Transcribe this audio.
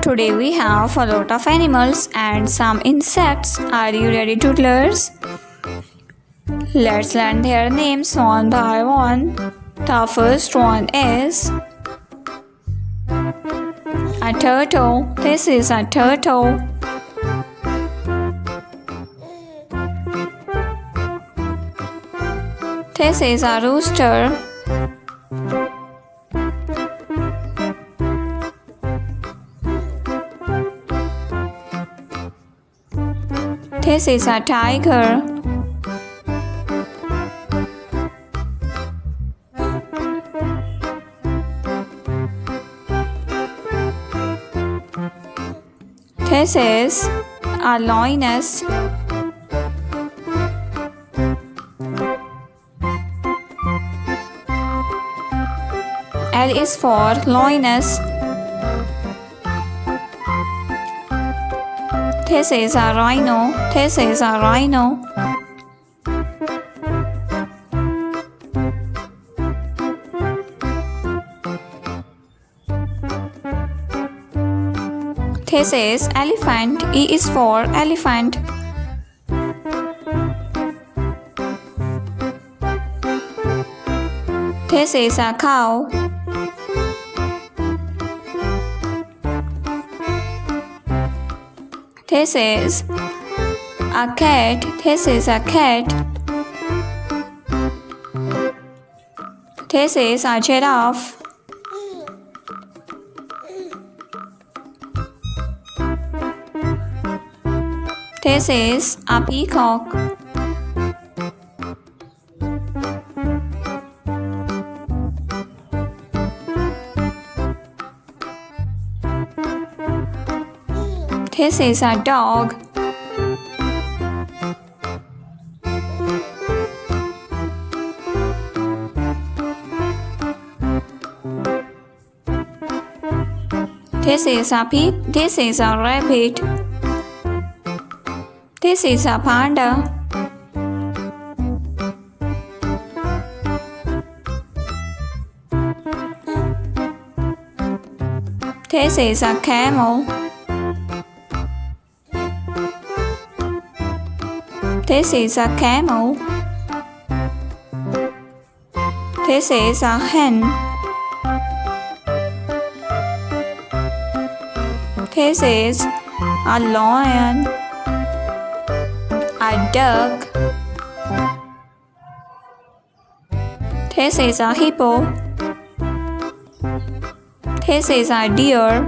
Today we have a lot of animals and some insects. Are you ready, toddlers? Let's learn their names one by one. The first one is a turtle. This is a turtle. This is a rooster. This is a tiger. This is a lioness. L is for lioness. This is a rhino. This is a rhino. This is elephant. E is for elephant. This is a cow. This is a cat. This is a cat. This is a giraffe. This is a peacock. This is a dog. This is a pig. This is a rabbit. This is a panda. This is a camel. This is a camel. This is a hen. This is a lion. A duck. This is a hippo. This is a deer.